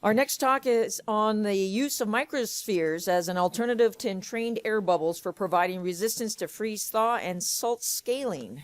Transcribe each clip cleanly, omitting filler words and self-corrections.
Our next talk is on the use of microspheres as an alternative to entrained air bubbles for providing resistance to freeze-thaw and salt scaling.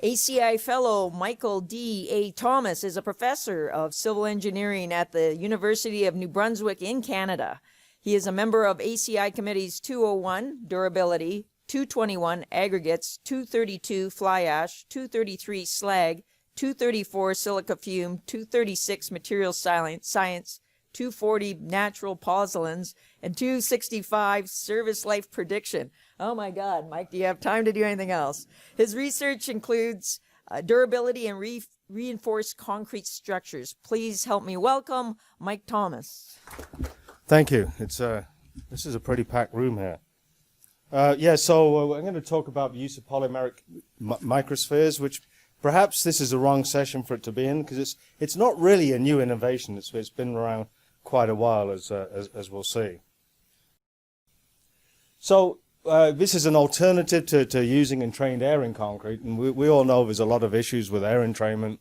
ACI fellow Michael D. A. Thomas is a professor of civil engineering at the University of New Brunswick in Canada. He is a member of ACI Committees 201, Durability, 221, Aggregates, 232, Fly Ash, 233, Slag, 234 silica fume, 236 materials science, 240 natural pozzolans, and 265 service life prediction. Oh my God, Mike, do you have time to do anything else? His research includes durability and reinforced concrete structures. Please help me welcome Mike Thomas. Thank you. This is a pretty packed room here. I'm going to talk about the use of polymeric microspheres, which perhaps this is the wrong session for it to be in, because it's not really a new innovation. It's been around quite a while, as we'll see. So this is an alternative to using entrained air in concrete, and we all know there's a lot of issues with air entrainment.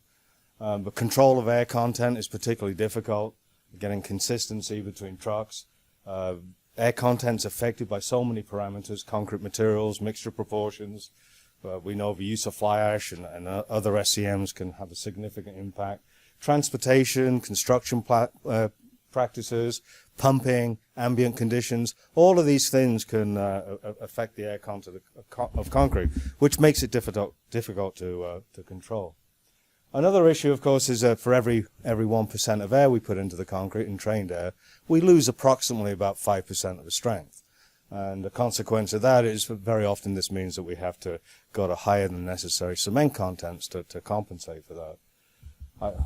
The control of air content is particularly difficult, getting consistency between trucks. Air content's affected by so many parameters: concrete materials, mixture proportions. We know the use of fly ash and other SCMs can have a significant impact. Transportation, construction practices, pumping, ambient conditions, all of these things can affect the air content of concrete, which makes it difficult to control. Another issue, of course, is for every 1% of air we put into the concrete, entrained air, we lose approximately about 5% of the strength. And the consequence of that is very often this means that we have to go to higher than necessary cement contents to compensate for that.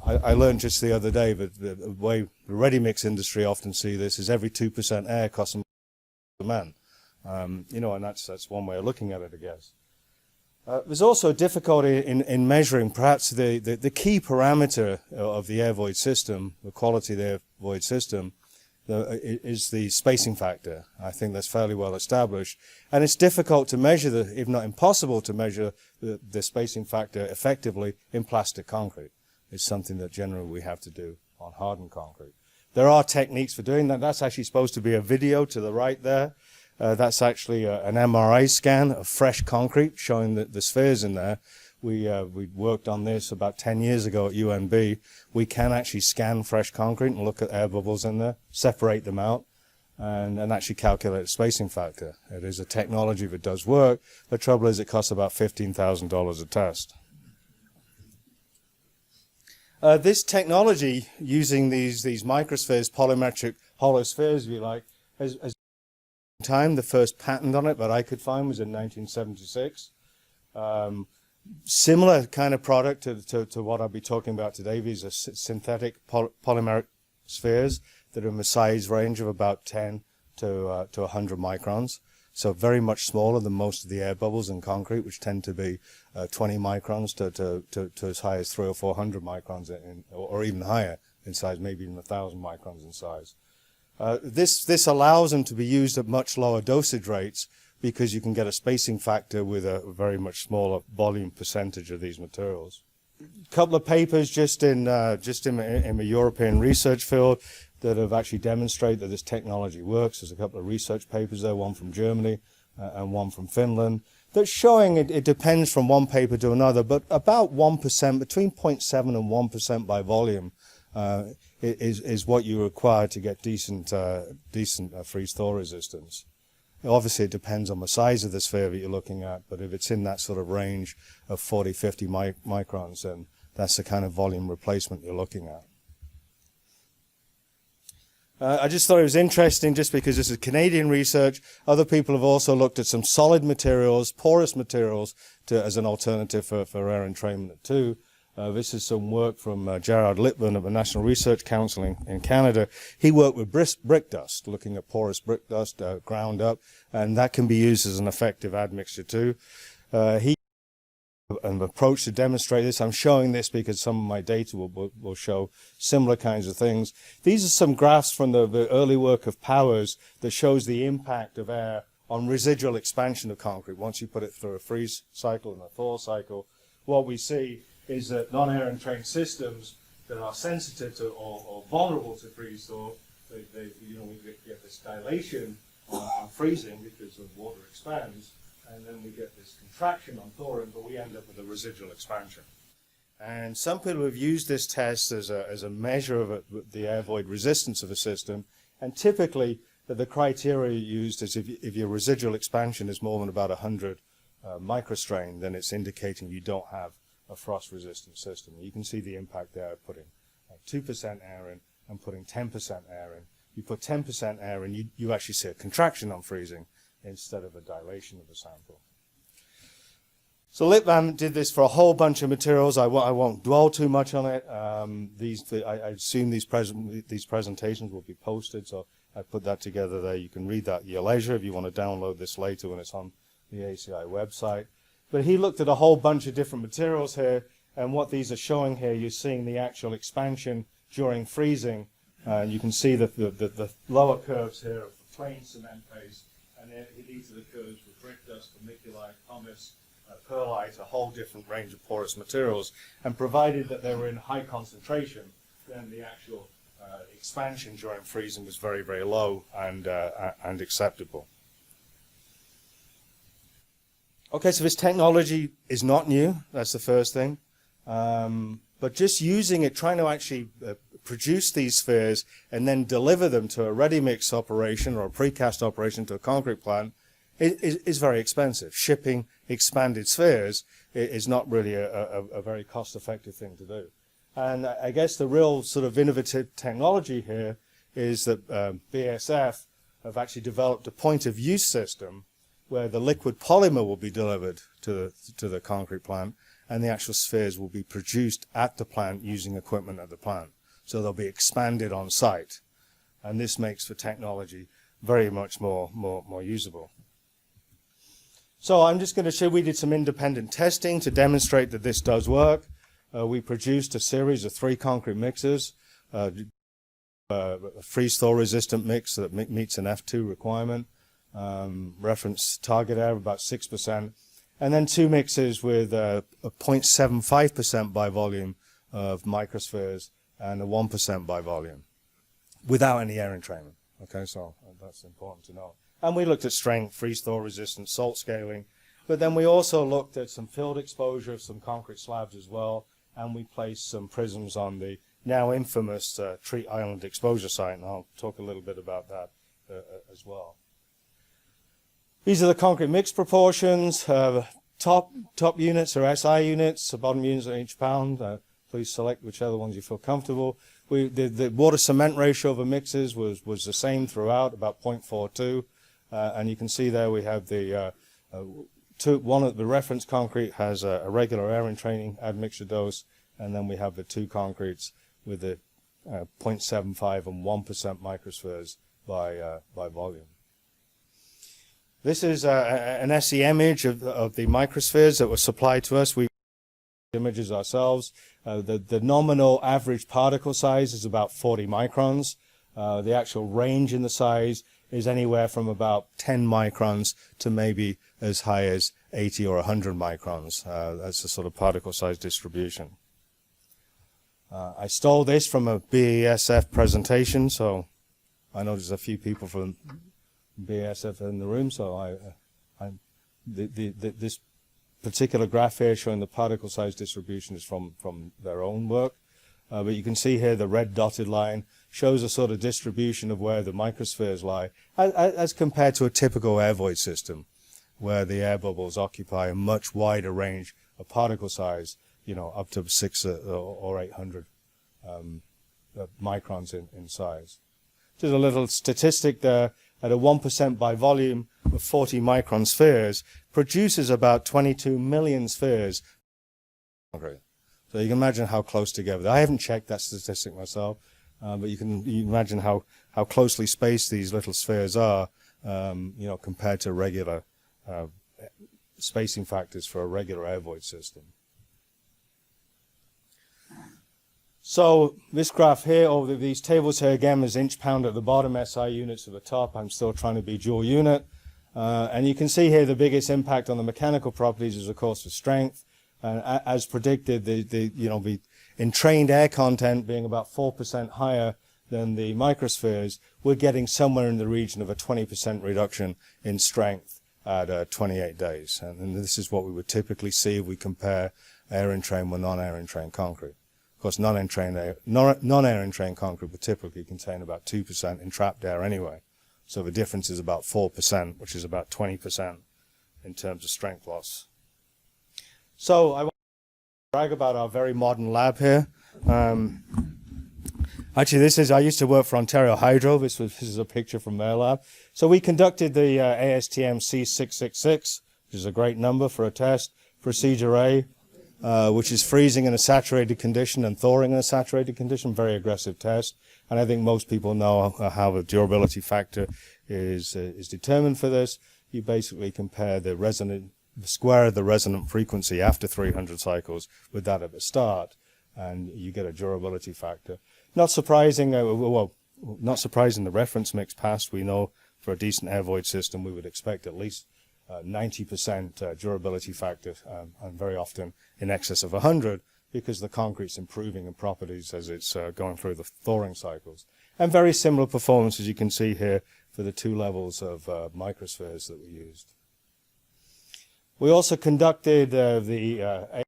I learned just the other day that the way the ready-mix industry often see this is every 2% air costs them cement. And that's one way of looking at it, I guess. There's also a difficulty in measuring perhaps the key parameter of the air void system, the quality of the air void system, is the spacing factor. I think that's fairly well established. And it's difficult to measure, if not impossible to measure, the spacing factor effectively in plastic concrete. It's something that generally we have to do on hardened concrete. There are techniques for doing that. That's actually supposed to be a video to the right there. That's actually an MRI scan of fresh concrete showing the spheres in there. We worked on this about 10 years ago at UNB. We can actually scan fresh concrete and look at air bubbles in there, separate them out, and actually calculate the spacing factor. It is a technology that does work. The trouble is it costs about $15,000 a test. This technology, using these microspheres, polymeric hollow spheres, if you like, has time. The first patent on it that I could find was in 1976. Similar kind of product to what I'll be talking about today. These are synthetic polymeric spheres that are in the size range of about 10 to 100 microns. So very much smaller than most of the air bubbles in concrete, which tend to be 20 microns to as high as 300 or 400 microns or even higher in size, maybe even 1,000 microns in size. This allows them to be used at much lower dosage rates, because you can get a spacing factor with a very much smaller volume percentage of these materials. A couple of papers just in the European research field that have actually demonstrated that this technology works. There's a couple of research papers there, one from Germany and one from Finland, that's showing it depends from one paper to another, but about 1%, between 0.7 and 1% by volume is what you require to get decent freeze-thaw resistance. Obviously, it depends on the size of the sphere that you're looking at, but if it's in that sort of range of 40, 50 microns, then that's the kind of volume replacement you're looking at. I just thought it was interesting just because this is Canadian research. Other people have also looked at some solid materials, porous materials, as an alternative for air entrainment too. This is some work from Gerard Littman of the National Research Council in Canada. He worked with brick dust, looking at porous brick dust ground up, and that can be used as an effective admixture too. He an approach to demonstrate this. I'm showing this because some of my data will show similar kinds of things. These are some graphs from the early work of Powers that shows the impact of air on residual expansion of concrete. Once you put it through a freeze cycle and a thaw cycle, what we see is that non-air entrained systems that are sensitive to or vulnerable to freeze-thaw, we get this dilation on freezing because the water expands, and then we get this contraction on thawing, but we end up with a residual expansion. And some people have used this test as a measure of the air void resistance of a system, and typically the criteria used is if your residual expansion is more than about 100 microstrain, then it's indicating you don't have a frost-resistant system. You can see the impact there of putting 2% air in and putting 10% air in. You put 10% air in, you actually see a contraction on freezing instead of a dilation of the sample. So Litvan did this for a whole bunch of materials. I won't dwell too much on it. I assume these presentations will be posted, so I put that together there. You can read that at your leisure if you want to download this later when it's on the ACI website. But he looked at a whole bunch of different materials here, and what these are showing here, you're seeing the actual expansion during freezing. You can see the lower curves here of the plain cement paste, and then these are the curves for brick dust, vermiculite, pumice, perlite, a whole different range of porous materials. And provided that they were in high concentration, then the actual expansion during freezing was very, very low and acceptable. Okay, so this technology is not new. That's the first thing. But just using it, trying to actually produce these spheres and then deliver them to a ready-mix operation or a precast operation to a concrete plant is very expensive. Shipping expanded spheres is not really a very cost-effective thing to do. And I guess the real sort of innovative technology here is that BASF have actually developed a point-of-use system where the liquid polymer will be delivered to the concrete plant, and the actual spheres will be produced at the plant using equipment at the plant. So they'll be expanded on site. And this makes the technology very much more usable. So I'm just going to show we did some independent testing to demonstrate that this does work. We produced a series of 3 concrete mixers, a freeze-thaw resistant mix that meets an F2 requirement. Reference target air of about 6%, and then 2 mixes with a 0.75% by volume of microspheres and a 1% by volume without any air entrainment. Okay, so that's important to know. And we looked at strength, freeze-thaw resistance, salt scaling, but then we also looked at some field exposure of some concrete slabs as well, and we placed some prisms on the now infamous Treat Island exposure site, and I'll talk a little bit about that as well. These are the concrete mix proportions. Top units are SI units, the bottom units are inch pound. Please select whichever ones you feel comfortable. The water cement ratio of the mixes was the same throughout, about 0.42. And you can see there we have the one of the reference concrete has a regular air entraining admixture dose, and then we have the 2 concretes with the 0.75 and 1% microspheres by volume. This is an SE image of the microspheres that were supplied to us. We images ourselves. The nominal average particle size is about 40 microns. The actual range in the size is anywhere from about 10 microns to maybe as high as 80 or 100 microns. That's the sort of particle size distribution. I stole this from a BASF presentation, so I know there's a few people from BASF in the room, so this particular graph here showing the particle size distribution is from their own work. But you can see here the red dotted line shows a sort of distribution of where the microspheres lie as compared to a typical air void system where the air bubbles occupy a much wider range of particle size, up to 600 or 800 microns in size. Just a little statistic there. At a 1% by volume of 40 micron spheres, produces about 22 million spheres. So you can imagine how close together. I haven't checked that statistic myself, but you can imagine how closely spaced these little spheres are, compared to regular spacing factors for a regular air void system. So this graph here, or these tables here again, is inch pound at the bottom, SI units at the top. I'm still trying to be dual unit. And you can see here the biggest impact on the mechanical properties is, of course, the strength. And as predicted, entrained air content being about 4% higher than the microspheres, we're getting somewhere in the region of a 20% reduction in strength at 28 days. And this is what we would typically see if we compare air-entrained with non-air entrained concrete. Of course, non-air entrained concrete would typically contain about 2% entrapped air anyway. So the difference is about 4%, which is about 20% in terms of strength loss. So I want to brag about our very modern lab here. Actually, I used to work for Ontario Hydro. This is a picture from their lab. So we conducted the ASTM C 666, which is a great number for a test. Procedure A, which is freezing in a saturated condition and thawing in a saturated condition, very aggressive test. And I think most people know how the durability factor is determined for this. You basically compare the square of the resonant frequency after 300 cycles with that at the start, and you get a durability factor. Not surprising, not surprising the reference mix passed. We know for a decent air void system we would expect at least 90% durability factor, and very often in excess of 100, because the concrete's improving in properties as it's going through the thawing cycles. And very similar performance, as you can see here, for the 2 levels of microspheres that we used. We also conducted the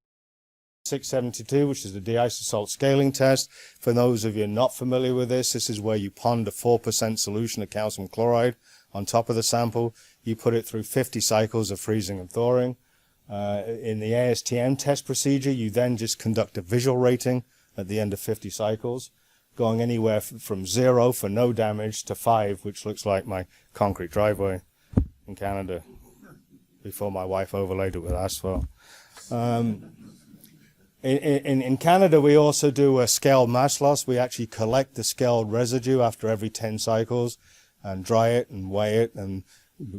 672, which is the deicer-salt scaling test. For those of you not familiar with this is where you pond a 4% solution of calcium chloride on top of the sample. You put it through 50 cycles of freezing and thawing. In the ASTM test procedure, you then just conduct a visual rating at the end of 50 cycles, going anywhere from 0 for no damage to 5, which looks like my concrete driveway in Canada before my wife overlaid it with asphalt. In Canada, we also do a scaled mass loss. We actually collect the scaled residue after every 10 cycles and dry it and weigh it, and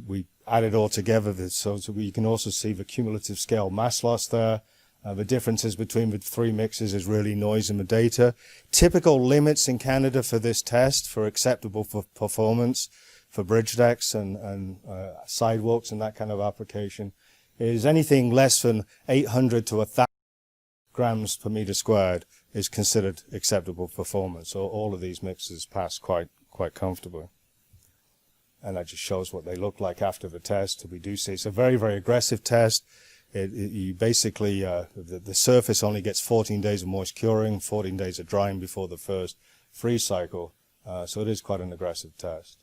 we add it all together so we can also see the cumulative scaled mass loss there. The differences between the 3 mixes is really noise in the data. Typical limits in Canada for this test for acceptable performance for bridge decks and sidewalks and that kind of application is anything less than 800 to 1,000 grams per meter squared is considered acceptable performance. So all of these mixes pass quite comfortably. And that just shows what they look like after the test. We do see it's a very, very aggressive test. You basically, the surface only gets 14 days of moist curing, 14 days of drying before the first freeze cycle. So it is quite an aggressive test.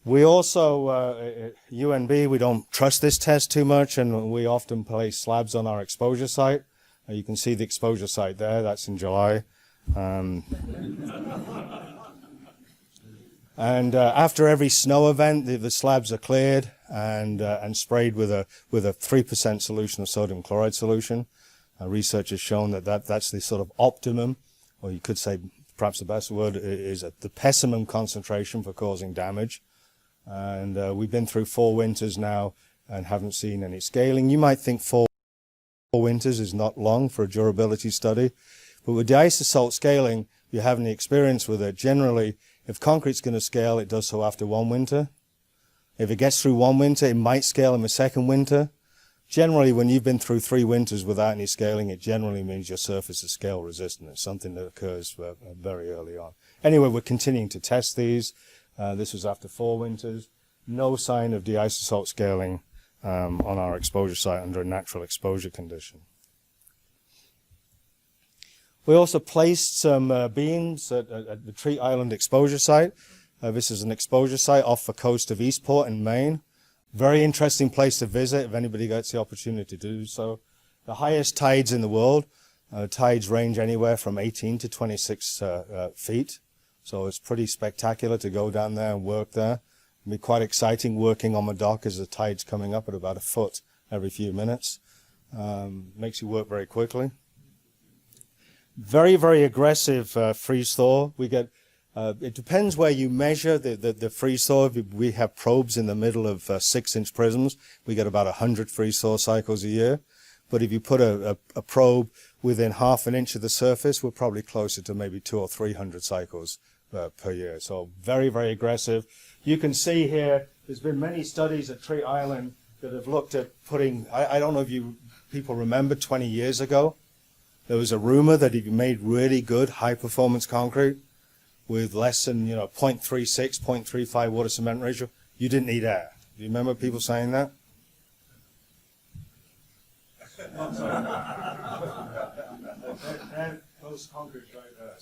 We also, UNB, we don't trust this test too much, and we often place slabs on our exposure site. You can see the exposure site there. That's in July. And after every snow event, the slabs are cleared and sprayed with a 3% solution of sodium chloride solution. Research has shown that's the sort of optimum, or you could say perhaps the best word is the pessimum concentration for causing damage. And we've been through 4 winters now and haven't seen any scaling. You might think 4 winters is not long for a durability study, but with deicer-salt scaling, if you have any experience with it, generally, if concrete's going to scale, it does so after 1 winter. If it gets through 1 winter, it might scale in the 2nd winter. Generally, when you've been through 3 winters without any scaling, it generally means your surface is scale resistant. It's something that occurs very early on. Anyway, we're continuing to test these. This was after 4 winters. No sign of deicer-salt scaling on our exposure site under a natural exposure condition. We also placed some beams at the Treat Island exposure site. This is an exposure site off the coast of Eastport in Maine. Very interesting place to visit if anybody gets the opportunity to do so. The highest tides in the world. Tides range anywhere from 18 to 26 feet. So it's pretty spectacular to go down there and work there. It'll be quite exciting working on the dock as the tide's coming up at about a foot every few minutes. Makes you work very quickly. Very, very aggressive freeze-thaw. We get, it depends where you measure the freeze-thaw. We have probes in the middle of 6-inch prisms. We get about 100 freeze-thaw cycles a year. But if you put a probe within half an inch of the surface, we're probably closer to maybe 200 or 300 cycles per year. So very, very aggressive. You can see here, there's been many studies at Treat Island that have looked at putting, I don't know if you people remember 20 years ago, There was a rumor that if you made really good high-performance concrete with less than 0.36, 0.35 water cement ratio, you didn't need air. Do you remember people saying that? Those concretes right there.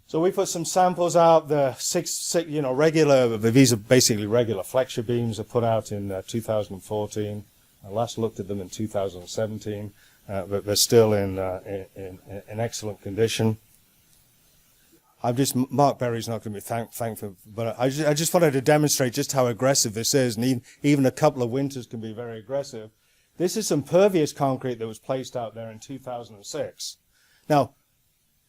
So we put some samples out. The regular. These are basically regular flexure beams. Are put out in 2014. I last looked at them in 2017, but they're still in excellent condition. Mark Berry's not going to be thankful, but I just wanted to demonstrate just how aggressive this is, and even a couple of winters can be very aggressive. This is some pervious concrete that was placed out there in 2006. Now,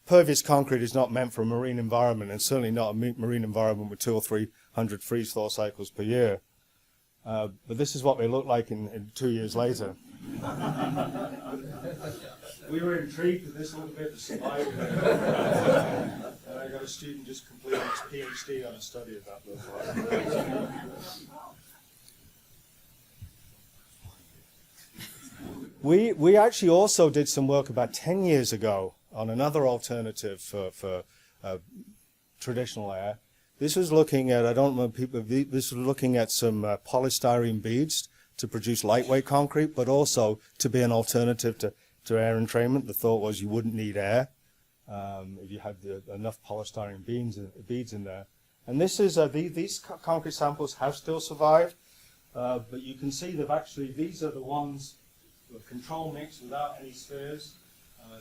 pervious concrete is not meant for a marine environment, and certainly not a marine environment with 200 or 300 freeze-thaw cycles per year. But this is what they look like in 2 years later. We were intrigued with this little bit of survival. And I got a student just completing his PhD on a study of that before. We actually also did some work about 10 years ago on another alternative for traditional air. This was looking at, I don't know people, this was looking at some polystyrene beads to produce lightweight concrete, but also to be an alternative to air entrainment. The thought was you wouldn't need air if you had enough polystyrene beads in there. And this is these concrete samples have still survived, but you can see that actually these are the ones with control mix without any spheres,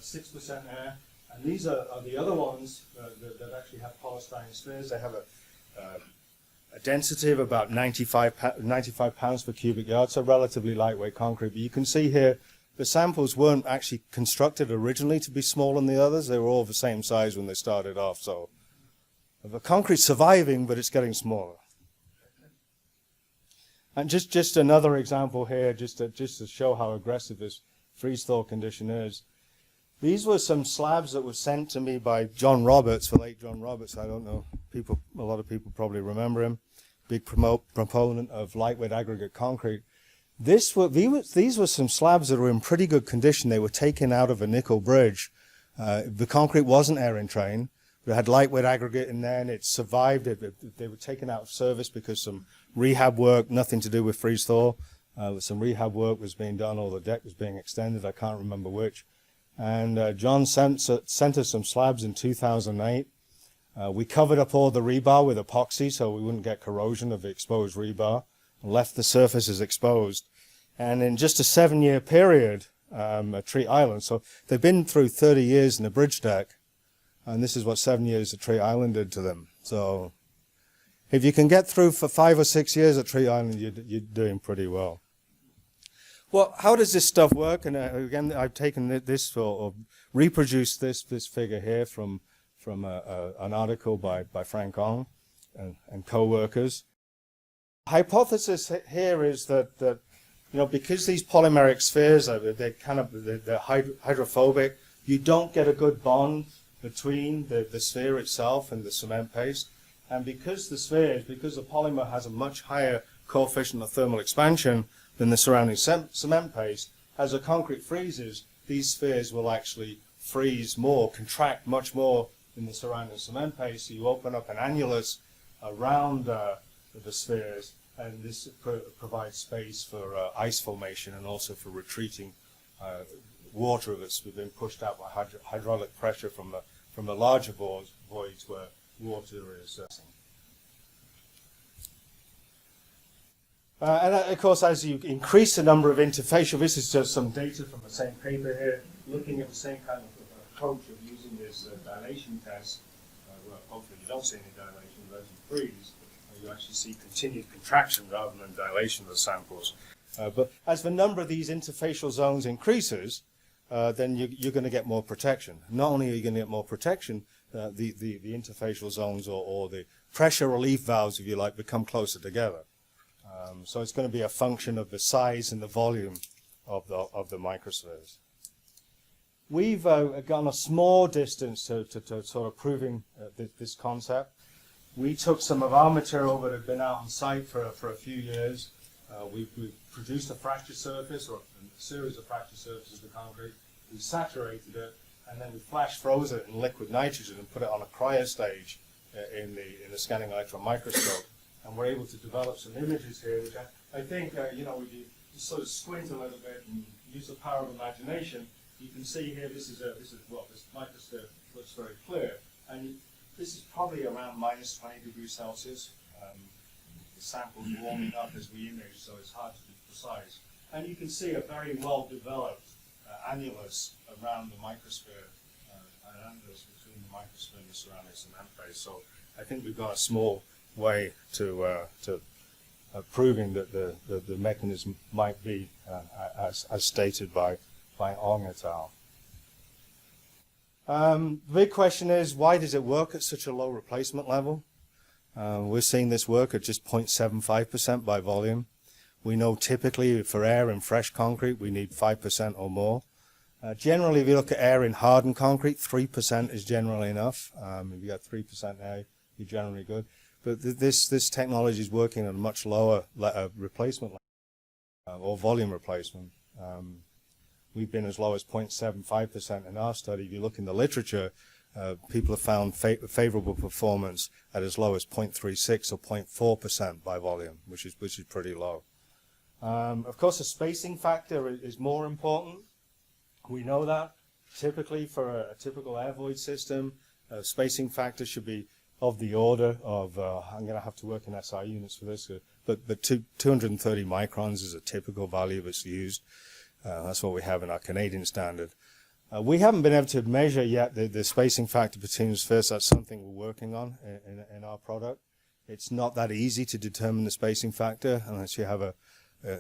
6% air, and these are the other ones that actually have polystyrene spheres. They have a density of about 95 pounds per cubic yard, so relatively lightweight concrete. But you can see here the samples weren't actually constructed originally to be smaller than the others. They were all the same size when they started off. So the concrete's surviving, but it's getting smaller. And just another example here, just to show how aggressive this freeze-thaw condition is. These were some slabs that were sent to me by John Roberts, the late John Roberts. I don't know, a lot of people probably remember him. Big proponent of lightweight aggregate concrete. These were some slabs that were in pretty good condition. They were taken out of a nickel bridge. The concrete wasn't air entrained. It had lightweight aggregate in there, and it survived. They were taken out of service because some rehab work, nothing to do with freeze-thaw. Some rehab work was being done, or the deck was being extended. I can't remember which. And John sent us some slabs in 2008. We covered up all the rebar with epoxy so we wouldn't get corrosion of the exposed rebar, and left the surfaces exposed. And in just a 7-year period at Tree Island, so they've been through 30 years in the bridge deck, and this is what 7 years at Tree Island did to them. So if you can get through for 5 or 6 years at Tree Island, you're doing pretty well. Well, how does this stuff work? And again, I've taken this or reproduced this figure here from an article by Frank Ong and co-workers. Hypothesis here is that because these polymeric spheres they're hydrophobic, you don't get a good bond between the sphere itself and the cement paste. And because the polymer has a much higher coefficient of thermal expansion than the surrounding cement paste, as the concrete freezes, these spheres will actually freeze more, contract much more than the surrounding cement paste. So you open up an annulus around the spheres, and this provides space for ice formation and also for retreating water that's been pushed out by hydraulic pressure from the larger voids where water is. And of course, as you increase the number of interfacial, this is just some data from the same paper here, looking at the same kind of approach of using this dilation test. Well, hopefully you don't see any dilation, but as you freeze, you actually see continued contraction rather than dilation of the samples. But as the number of these interfacial zones increases, then you're going to get more protection. Not only are you going to get more protection, the interfacial zones or the pressure relief valves, if you like, become closer together. So it's going to be a function of the size and the volume of the microspheres. We've gone a small distance to sort of proving this concept. We took some of our material that had been out on site for a few years. We've produced a fracture surface, or a series of fracture surfaces of concrete. we saturated it, and then we flash froze it in liquid nitrogen and put it on a cryo stage in the scanning electron microscope. And we're able to develop some images here, which I think, you know, if you just sort of squint a little bit and use the power of imagination, you can see here, this microscope looks very clear. And this is probably around minus 20 degrees Celsius. The sample's warming up as we image, so it's hard to be precise. And you can see a very well-developed annulus around the microsphere, an annulus between the microsphere and the surrounding cement phase. So I think we've got a small way to proving that the mechanism might be as stated by Ong et al. The big question is, why does it work at such a low replacement level? We're seeing this work at just 0.75% by volume. We know typically for air in fresh concrete we need 5% or more. Generally, if you look at air in hardened concrete, 3% is generally enough. If you got 3% air, you're generally good. But this technology is working at a much lower replacement level, or volume replacement. We've been as low as 0.75% in our study. If you look in the literature, people have found favorable performance at as low as 0.36 or 0.4% by volume, which is pretty low. Of course, the spacing factor is more important. We know that. Typically, for a typical air void system, spacing factor should be of the order of, I'm going to have to work in SI units for this, but 230 microns is a typical value that's used. That's what we have in our Canadian standard. We haven't been able to measure yet the spacing factor between spheres. That's something we're working on in our product. It's not that easy to determine the spacing factor unless you have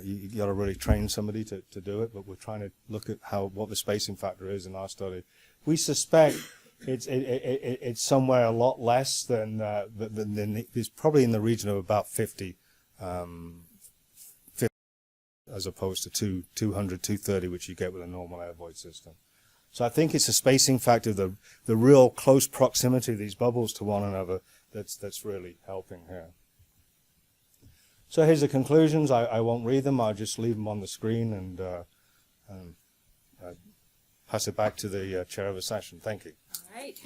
you got to really train somebody to do it, but we're trying to look at what the spacing factor is in our study. We suspect it's somewhere a lot less than it's probably in the region of about 50, as opposed to 200, 230, which you get with a normal air void system. So I think it's a spacing factor, the real close proximity of these bubbles to one another that's really helping here. So here's the conclusions. I won't read them. I'll just leave them on the screen and pass it back to the chair of the session. Thank you. All right.